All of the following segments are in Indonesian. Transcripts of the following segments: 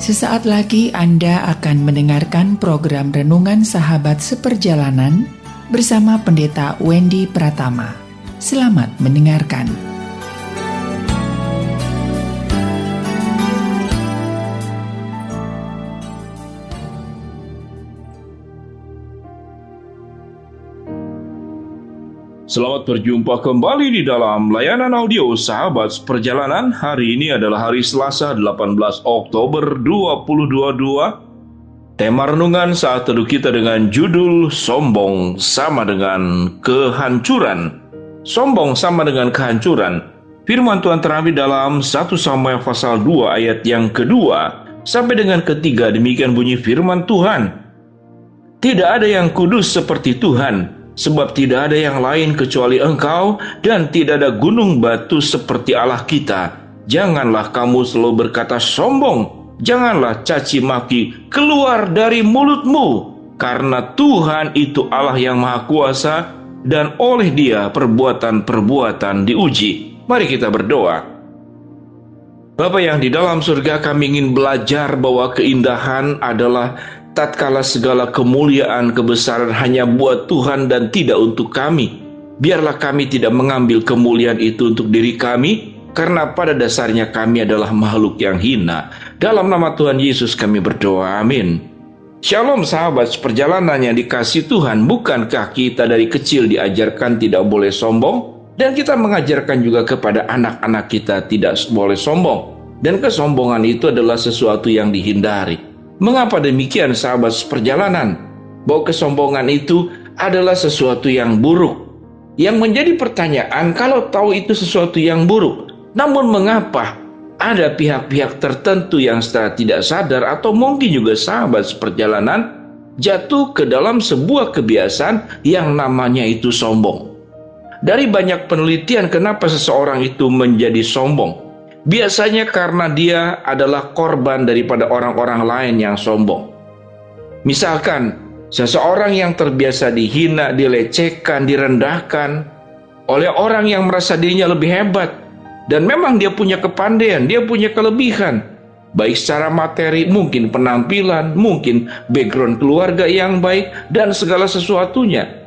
Sesaat lagi Anda akan mendengarkan program Renungan Sahabat Seperjalanan bersama Pendeta Wendy Pratama. Selamat mendengarkan. Selamat berjumpa kembali di dalam layanan audio Sahabat Seperjalanan. Hari ini adalah hari Selasa 18 Oktober 2022. Tema renungan saat teduh kita dengan judul Sombong sama dengan kehancuran. Sombong sama dengan kehancuran. Firman Tuhan terambil dalam 1 Samuel pasal 2 ayat yang kedua sampai dengan ketiga. Demikian bunyi firman Tuhan. Tidak ada yang kudus seperti Tuhan, sebab tidak ada yang lain kecuali Engkau, dan tidak ada gunung batu seperti Allah kita. Janganlah kamu selalu berkata sombong, janganlah caci maki keluar dari mulutmu, karena Tuhan itu Allah yang Maha Kuasa, dan oleh Dia perbuatan-perbuatan diuji. Mari kita berdoa. Bapa yang di dalam surga, kami ingin belajar bahwa keindahan adalah tatkala segala kemuliaan, kebesaran hanya buat Tuhan dan tidak untuk kami. Biarlah kami tidak mengambil kemuliaan itu untuk diri kami, karena pada dasarnya kami adalah makhluk yang hina. Dalam nama Tuhan Yesus kami berdoa, amin. Shalom sahabat seperjalanan yang dikasihi Tuhan. Bukankah kita dari kecil diajarkan tidak boleh sombong? Dan kita mengajarkan juga kepada anak-anak kita tidak boleh sombong. Dan kesombongan itu adalah sesuatu yang dihindari. Mengapa demikian sahabat seperjalanan? Bahwa kesombongan itu adalah sesuatu yang buruk. Yang menjadi pertanyaan, kalau tahu itu sesuatu yang buruk, namun mengapa ada pihak-pihak tertentu yang secara tidak sadar atau mungkin juga sahabat seperjalanan jatuh ke dalam sebuah kebiasaan yang namanya itu sombong. Dari banyak penelitian kenapa seseorang itu menjadi sombong, biasanya karena dia adalah korban daripada orang-orang lain yang sombong. Misalkan, seseorang yang terbiasa dihina, dilecehkan, direndahkan oleh orang yang merasa dirinya lebih hebat. Dan memang dia punya kepandaian, dia punya kelebihan. Baik secara materi, mungkin penampilan, mungkin background keluarga yang baik, dan segala sesuatunya.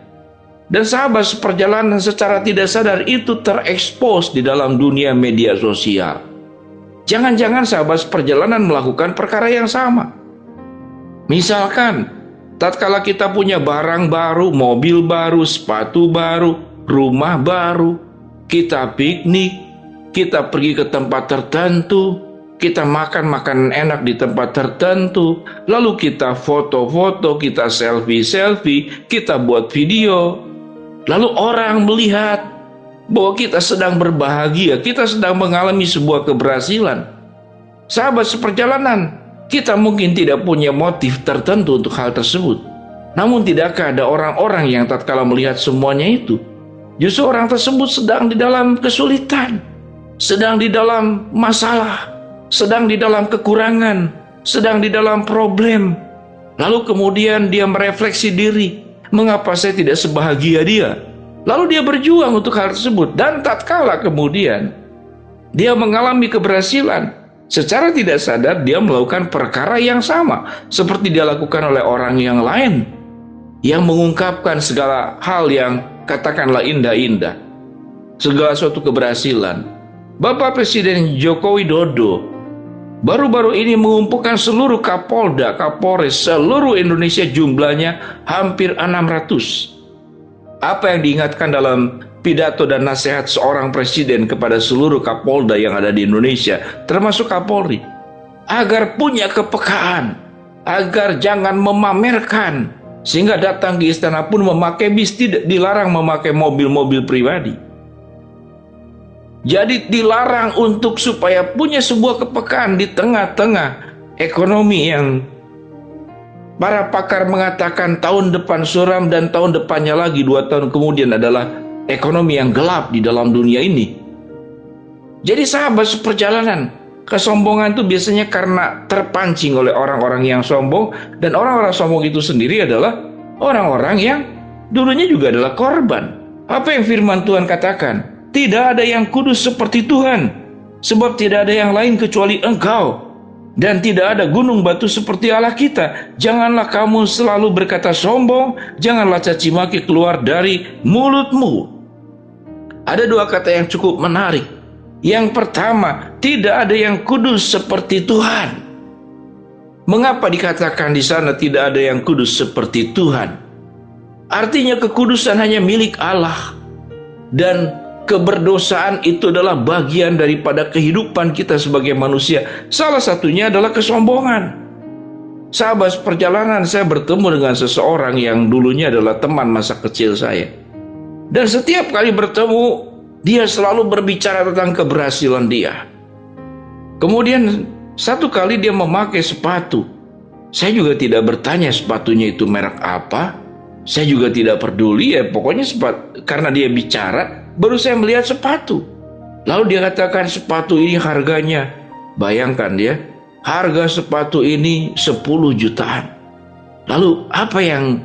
Dan sahabat seperjalanan secara tidak sadar itu terekspos di dalam dunia media sosial. Jangan-jangan sahabat seperjalanan melakukan perkara yang sama. Misalkan, tatkala kita punya barang baru, mobil baru, sepatu baru, rumah baru, kita piknik, kita pergi ke tempat tertentu, kita makan makanan enak di tempat tertentu, lalu kita foto-foto, kita selfie-selfie, kita buat video. Lalu orang melihat bahwa kita sedang berbahagia, kita sedang mengalami sebuah keberhasilan. Sahabat seperjalanan, kita mungkin tidak punya motif tertentu untuk hal tersebut. Namun tidakkah ada orang-orang yang tatkala melihat semuanya itu, justru orang tersebut sedang di dalam kesulitan, sedang di dalam masalah, sedang di dalam kekurangan, sedang di dalam problem. Lalu kemudian dia merefleksi diri, mengapa saya tidak sebahagia dia? Lalu dia berjuang untuk hal tersebut. Dan tatkala kemudian dia mengalami keberhasilan, secara tidak sadar dia melakukan perkara yang sama seperti dia lakukan oleh orang yang lain, yang mengungkapkan segala hal yang katakanlah indah-indah, segala suatu keberhasilan. Bapak Presiden Joko Widodo baru-baru ini mengumpulkan seluruh Kapolda, Kapolres seluruh Indonesia, jumlahnya hampir 600. Apa yang diingatkan dalam pidato dan nasihat seorang presiden kepada seluruh Kapolda yang ada di Indonesia, termasuk Kapolri, agar punya kepekaan, agar jangan memamerkan, sehingga datang ke istana pun memakai bis, tidak dilarang memakai mobil-mobil pribadi. Jadi dilarang untuk supaya punya sebuah kepekaan di tengah-tengah ekonomi yang para pakar mengatakan tahun depan suram dan tahun depannya lagi 2 tahun kemudian adalah ekonomi yang gelap di dalam dunia ini. Jadi sahabat seperjalanan, kesombongan itu biasanya karena terpancing oleh orang-orang yang sombong, dan orang-orang sombong itu sendiri adalah orang-orang yang dulunya juga adalah korban. Apa yang firman Tuhan katakan? Tidak ada yang kudus seperti Tuhan, sebab tidak ada yang lain kecuali Engkau. Dan tidak ada gunung batu seperti Allah kita. Janganlah kamu selalu berkata sombong, janganlah caci maki keluar dari mulutmu. Ada dua kata yang cukup menarik. Yang pertama, tidak ada yang kudus seperti Tuhan. Mengapa dikatakan di sana tidak ada yang kudus seperti Tuhan? Artinya kekudusan hanya milik Allah. Dan keberdosaan itu adalah bagian daripada kehidupan kita sebagai manusia. Salah satunya adalah kesombongan. Sahabat perjalanan, saya bertemu dengan seseorang yang dulunya adalah teman masa kecil saya. Dan setiap kali bertemu, dia selalu berbicara tentang keberhasilan dia. Kemudian satu kali dia memakai sepatu. Saya juga tidak bertanya sepatunya itu merek apa. Saya juga tidak peduli, pokoknya karena dia bicara, baru saya melihat sepatu. Lalu dia katakan sepatu ini harganya, bayangkan ya, harga sepatu ini 10 jutaan. Lalu apa yang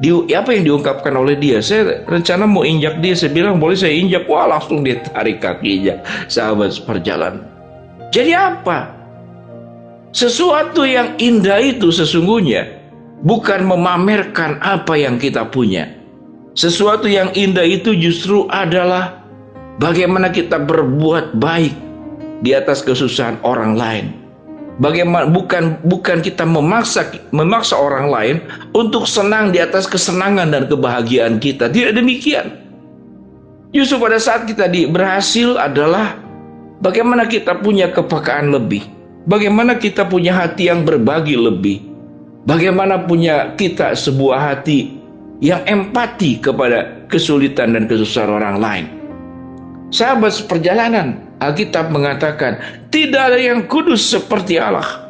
diungkapkan oleh dia? Saya rencana mau injak dia, saya bilang boleh saya injak. Wah, langsung dia tarik kakinya. Sahabat seperjalanan, jadi apa? Sesuatu yang indah itu sesungguhnya bukan memamerkan apa yang kita punya. Sesuatu yang indah itu justru adalah bagaimana kita berbuat baik di atas kesusahan orang lain. Bagaimana bukan kita memaksa orang lain untuk senang di atas kesenangan dan kebahagiaan kita. Tidak demikian. Justru pada saat kita berhasil adalah bagaimana kita punya kepekaan lebih. Bagaimana kita punya hati yang berbagi lebih. Bagaimana punya kita sebuah hati yang empati kepada kesulitan dan kesusahan orang lain. Sahabat seperjalanan, Alkitab mengatakan tidak ada yang kudus seperti Allah.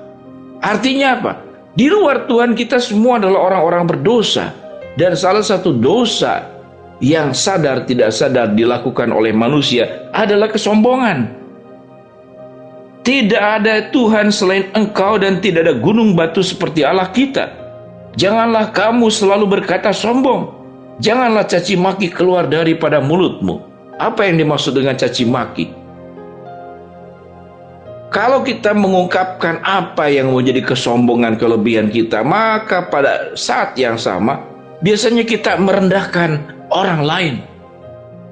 Artinya apa? Di luar Tuhan kita semua adalah orang-orang berdosa. Dan salah satu dosa yang sadar tidak sadar dilakukan oleh manusia adalah kesombongan. Tidak ada Tuhan selain engkau dan tidak ada gunung batu seperti Allah kita. Janganlah kamu selalu berkata sombong. Janganlah caci maki keluar daripada mulutmu. Apa yang dimaksud dengan caci maki? Kalau kita mengungkapkan apa yang menjadi kesombongan kelebihan kita, maka pada saat yang sama biasanya kita merendahkan orang lain.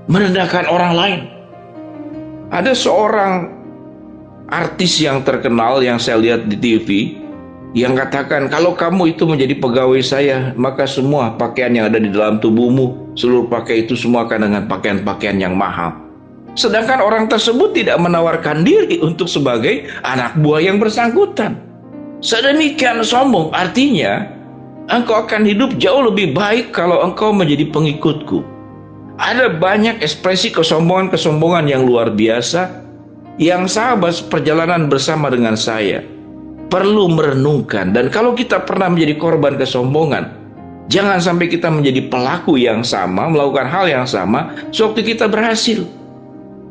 Merendahkan orang lain. Ada seorang artis yang terkenal yang saya lihat di TV yang katakan, kalau kamu itu menjadi pegawai saya, maka semua pakaian yang ada di dalam tubuhmu, seluruh pakaian itu semua akan dengan pakaian-pakaian yang mahal. Sedangkan orang tersebut tidak menawarkan diri untuk sebagai anak buah yang bersangkutan. Sedemikian sombong, artinya engkau akan hidup jauh lebih baik kalau engkau menjadi pengikutku. Ada banyak ekspresi kesombongan-kesombongan yang luar biasa yang sahabat perjalanan bersama dengan saya perlu merenungkan. Dan kalau kita pernah menjadi korban kesombongan, jangan sampai kita menjadi pelaku yang sama, melakukan hal yang sama sewaktu kita berhasil.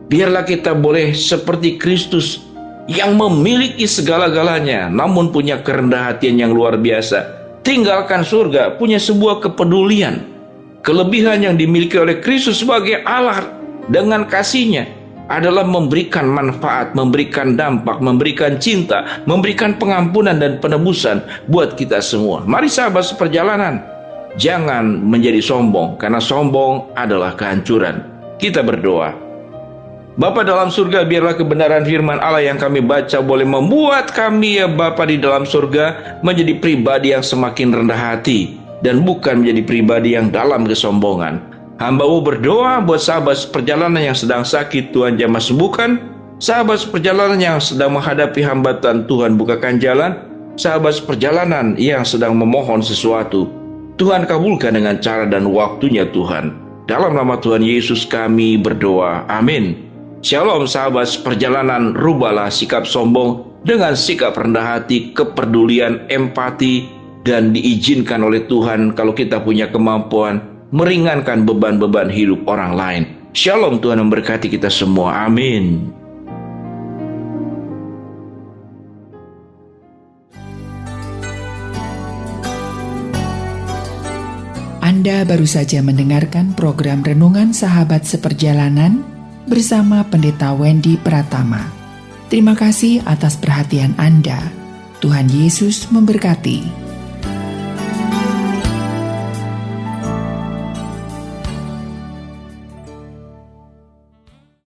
Biarlah kita boleh seperti Kristus yang memiliki segala-galanya namun punya kerendahan hatian yang luar biasa. Tinggalkan surga, punya sebuah kepedulian. Kelebihan yang dimiliki oleh Kristus sebagai Allah dengan kasih-Nya adalah memberikan manfaat, memberikan dampak, memberikan cinta, memberikan pengampunan dan penebusan buat kita semua. Mari sahabat seperjalanan, jangan menjadi sombong, karena sombong adalah kehancuran. Kita berdoa. Bapa dalam surga, biarlah kebenaran firman Allah yang kami baca boleh membuat kami, ya Bapa di dalam surga, menjadi pribadi yang semakin rendah hati dan bukan menjadi pribadi yang dalam kesombongan. Hamba-Mu berdoa buat sahabat seperjalanan yang sedang sakit, Tuhan jamah sembuhkan. Sahabat seperjalanan yang sedang menghadapi hambatan, Tuhan bukakan jalan. Sahabat seperjalanan yang sedang memohon sesuatu, Tuhan kabulkan dengan cara dan waktunya Tuhan. Dalam nama Tuhan Yesus kami berdoa, amin. Shalom sahabat seperjalanan, rubahlah sikap sombong dengan sikap rendah hati, kepedulian, empati, dan diizinkan oleh Tuhan kalau kita punya kemampuan meringankan beban-beban hidup orang lain. Shalom, Tuhan memberkati kita semua. Amin. Anda baru saja mendengarkan program Renungan Sahabat Seperjalanan bersama Pendeta Wendy Pratama. Terima kasih atas perhatian Anda. Tuhan Yesus memberkati.